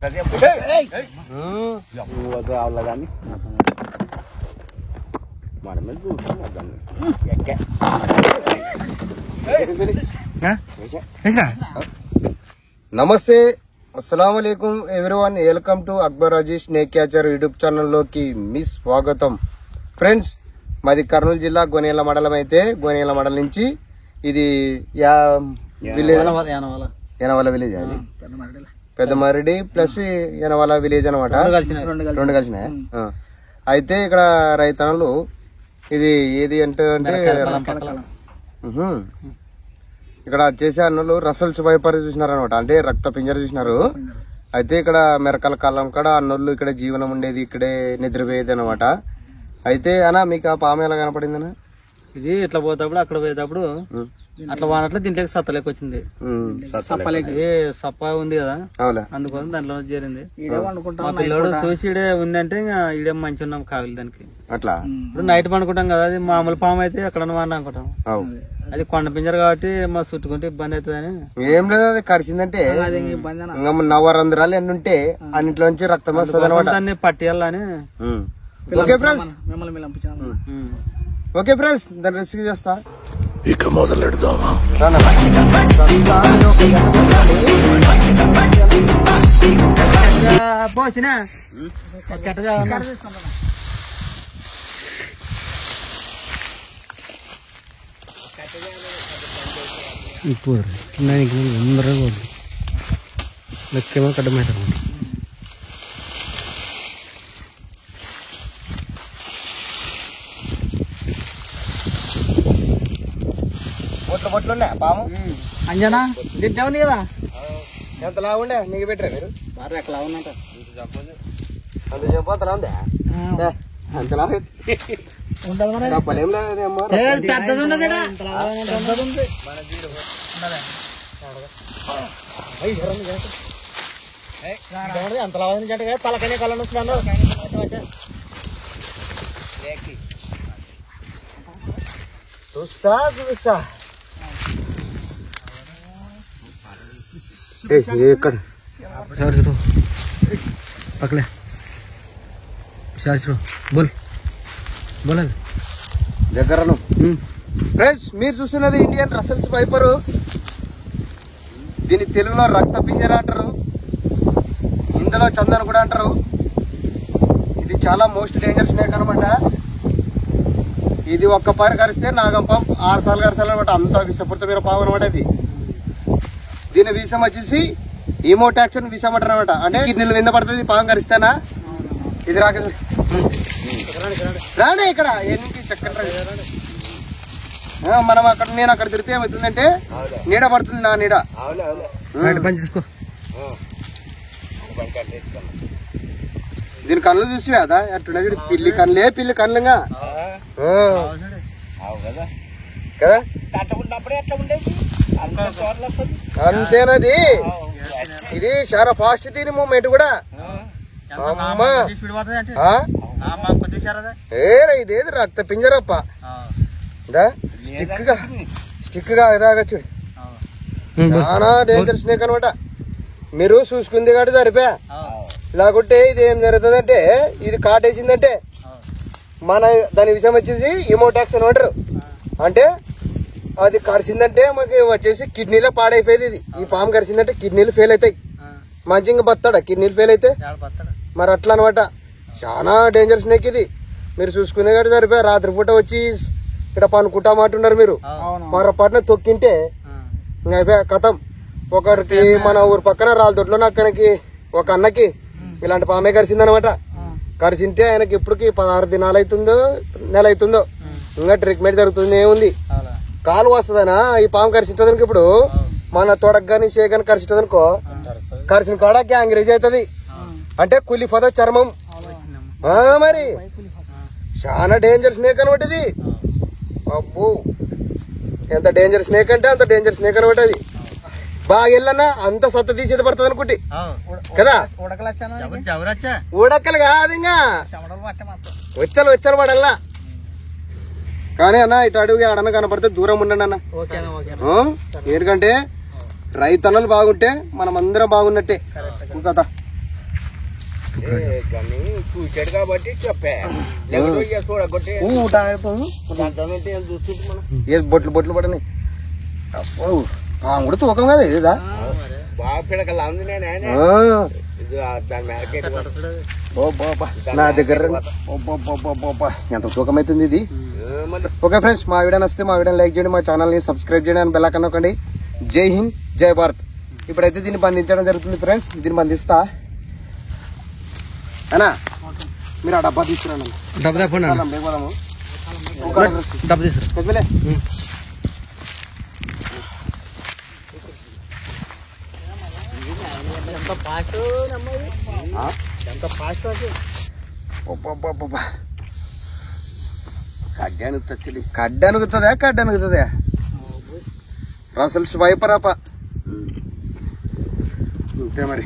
కానీ మన మీద నమస్తే అస్సలాముఅలైకుం everyone. Welcome to Akbar Aziz snake catcher YouTube ఛానల్లోకి మీ స్వాగతం. ఫ్రెండ్స్, మాది కర్నూలు జిల్లా గోనేల మండలం. అయితే గోనేల మండలం నుంచి ఇది యనవాల విలేజ్, అది పెద్దమరడి ప్లస్ యనవాల విలేజ్ అనమాట, రెండు కలిసినాయి. అయితే ఇక్కడ రైతన్నలు ఇది ఏది అంటే ఇక్కడ చేసే అన్నలు రసల్స్ వైపర్ చూసినారు అనమాట, అంటే రక్త పింజర చూసినారు. అయితే ఇక్కడ మెరకల కాలం కాడ అన్నోళ్ళు ఇక్కడ జీవనం ఉండేది, ఇక్కడే నిద్రపోయేది అనమాట. అయితే అన్న మీకు ఆ పాము ఎలా కనపడింది అన్న? ఇది ఇట్లా పోయేటప్పుడు అక్కడ పోయేటప్పుడు అట్లా వానట్లు దీంట్లోకి సత్తలేక వచ్చింది. సప్ప ఉంది కదా, అందుకోసం దాంట్లో చేరింది. మా పిల్లడు చూసి ఈడే ఉందంటే ఇంకా ఈడే మంచి ఉన్నాం కావాలి దానికి. అట్లా ఇప్పుడు నైట్ పండుకుంటాం కదా, అది మామూలు పాము అయితే ఎక్కడ వాడిన అనుకుంటాం. అది కొండ పింజర కాబట్టి మా చుట్టుకుంటే ఇబ్బంది అవుతుందని. ఏం లేదు, అది కరిచిందంటే నవరంధ్రాలు ఎన్ని ఉంటే అన్నింటిలో నుంచి రక్తం వస్తుంది అనమాట, దాన్ని పట్టేయాలని. ఓకే ఫ్రెండ్స్, ఓకే ఫ్రెండ్స్, దాన్ని రెస్క్యూ చేస్తా. ఇక మొదలెడదామా? ఇప్పుడు అందరూ లెక్కేమో కట్టమాట. బొట్లు ఉండే పాము అంజనా దించా ఉంది కదా, ఎంత లావు ఉండే నీకు పెట్టరా మీరు? బాగా ఎట్లా ఉన్నట అంత చెప్పలా ఉందా? అంత లావు అంత లావు తలకనే కళ్ళ వస్తున్నాను. చూస్తా ఎక్కడ పక్కలే బోల్ బోల్ దగ్గరను. ఫ్రెండ్స్, మీరు చూస్తున్నది ఇండియన్ రసల్స్ వైపరు. దీని తెలుగులో రక్త పింజర అంటారు, ఇందులో చందన్ కూడా అంటారు. ఇది చాలా మోస్ట్ డేంజర్ స్నేక్ అనమాట. ఇది ఒక్క పారి కరిస్తే నాగం పాము 6 సార్లు కరిసాలి అనమాట, అంత విషపూరితమైన పాము అనమాట ఇది. దీని విషం వచ్చేసి ఈమోటాక్సిన్ విషం అంటారు అనమాట, అంటే కిడ్నీలు వింద పడుతుంది పాము కరిస్తేనా. ఇది రాకేష్ రాడే ఇక్కడ ఎన్ని చక్కర మనం అక్కడ నేను అక్కడ తిరిగితే ఏమవుతుందంటే నీడ పడుతుంది, నా నీడ. దీని కళ్ళు చూసి కదా అట్లా పిల్లి కళ్ళుగా కదా, అంతేనది. ఇది చాలా ఫాస్ట్ దీని మూమెంట్ కూడా. అమ్మా ఇదేది రక్త పింజరప్ప, స్టిక్ గా రాగచ్చు. చాలా డేంజర్ స్నేక్ అనమాట. మీరు చూసుకుంది కాబట్టి సరిపోయా. లేకుంటే ఇది ఏం జరుగుతుంది అంటే, ఇది కాటేసిందంటే మన దాని విషయం వచ్చేసి ఇమోటాక్సిన్ అంటారు. అంటే అది కరిసిందంటే మనకి వచ్చేసి కిడ్నీలో పాడైపోయేది. ఇది ఈ పాము కరిసిందంటే కిడ్నీలు ఫెయిల్ అవుతాయి. మంచిగా బతాడా కిడ్నీలు ఫెయిల్ అయితే? మరి అట్లా అనమాట. చాలా డేంజర్ స్నేక్ ఇది. మీరు చూసుకునే కాబట్టి సరిపోయా. రాత్రిపూట వచ్చి ఇక్కడ పనుకుంటా మాటున్నారు మీరు. మరొకటిన తొక్కింటే ఇంకా అయిపోయా కథం. ఒకరికి మన ఊరు పక్కన రాళ్ళదొడ్లో అక్కడికి ఒక అన్నకి ఇలాంటి పామే కరిసిందనమాట. కరిసింటే ఆయనకి ఇప్పటికి 16 దినాలు అవుతుందో నెల అవుతుందో ఇంకా ట్రీట్మెంట్ జరుగుతుంది. ఏముంది కాలు వస్తుందనా ఈ పాము కరిసింటదనుకో. ఇప్పుడు మన తొడకు గాని షేక్ అని కరిసింటదనుకో, కరిసిన కాడ గ్యాంగ్రేజ్ అవుతుంది, అంటే కులిపోదా చర్మం. మరి చాలా డేంజర్ స్నేక్ అనమాట ఇది. అబ్బో ఎంత డేంజర్ స్నేక్ అంటే అంత డేంజర్ స్నేక్ అనమాట అది. బాగా వెళ్ళన్నా అంత సత్త తీసేది పడుతుంది అనుకుంటే కదా. ఉడక్కలు కాదు ఇంకా వచ్చలు పడల్లా. కానీ అన్న ఇటు అడుగు ఆడన్న కనపడితే దూరం ఉండండి అన్న. ఎందుకంటే రైతన్నలు బాగుంటే మనం అందరం బాగున్నట్టే కదా. కానీ చూసాడు కాబట్టి చెప్పా చూడగొట్టి బొట్లు బొట్లు పడని కూడా తూకం కదా ఇదా బాగా పిడకలా ఉంది నా దగ్గర ఎంత తూకం అవుతుంది ఇది. ఓకే ఫ్రెండ్స్, మా వీడియో నచ్చితే మా వీడియోని లైక్ చేయండి, మా ఛానల్ని సబ్స్క్రైబ్ చేయండి అని బెల్ ఐకాన్ నొక్కండి. జై హింద్, జై భారత్. ఇప్పుడైతే దీన్ని బంధించడం జరుగుతుంది ఫ్రెండ్స్. దీన్ని బంధిస్తా అనా, మీరు ఆ డబ్బా తీసుకురండి. డబ్బా తీసుకురా. కడ్డనుగుతుందా కడ్డనుగుతుందా రసల్స్ వైపరాప అంతే మరి.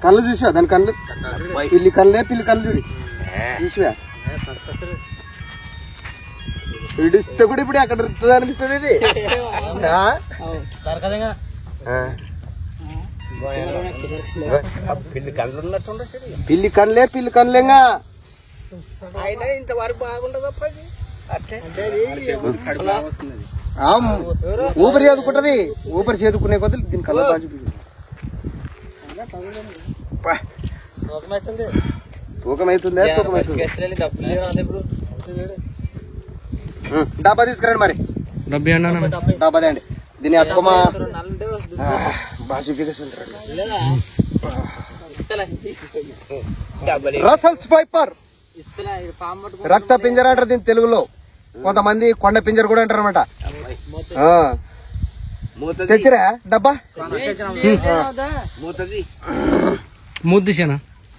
కళ్ళు చూసివా దాని కళ్ళు పిల్లి కళ్ళే పిల్లి కళ్ళు చూడి చూసివా ఇడిస్తే కూడా ఇప్పుడు అక్కడ ఇస్తుంది అనిపిస్తుంది ఇది. పిల్లి కళ్ళే పిల్లి కళ్ళేగా అయినా ఇంతవరకు బాగుండదు. ఊపిరి చదువుకుంటది, ఊపిరి చదువుకునే కొద్ది దీని కళ్ళ తూకం అవుతుందా తూకం అవుతుంది. డబ్బా తీసుకురండి మరి. డబ్బాదే అండి దీని అక్కమా రసల్స్ వైపర్ రక్త పింజర అంటారు దీని తెలుగులో. కొంతమంది కొండ పింజర కూడా అంటారు అనమాట. తెచ్చిరా డబ్బా మూతది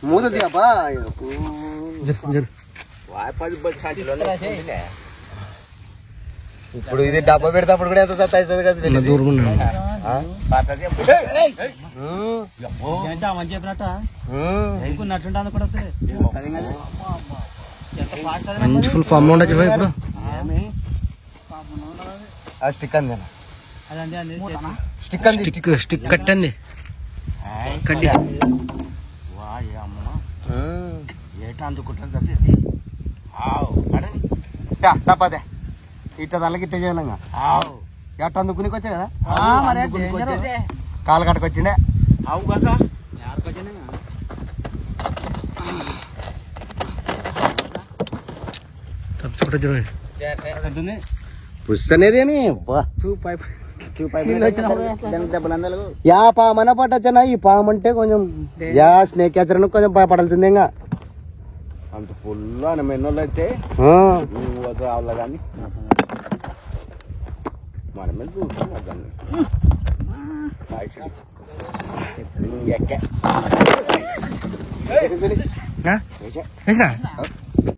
మూతది అబ్బా. ఇప్పుడు ఇది డబ్బా పెడతాప్పుడు కూడా ఎంత అవుతుంది కదా. ఫుల్ ఫామ్ ఉండొచ్చు ఇప్పుడు. స్టిక్ అంది స్టిక్ అంది స్టిక్ కట్టండి కడ్డి డబ్బాదే ఇట్లా దానికి ఇట్లా చేయాలంగా ఎట్ట అందుకునికి వచ్చా కదా కాలు కట్టకొచ్చిండే అవు కదా. పుష్ అనేది యా పామన పట్టచ్చనా. ఈ పాము అంటే కొంచెం యా స్నేక్ క్యాచర్ కొంచెం భయపడాల్సిందే. ఇంకా అంత ఫుల్ అని మెన్నోళ్ళు అయితే రావాల కానీ మనమే చూస్తాం దాన్ని.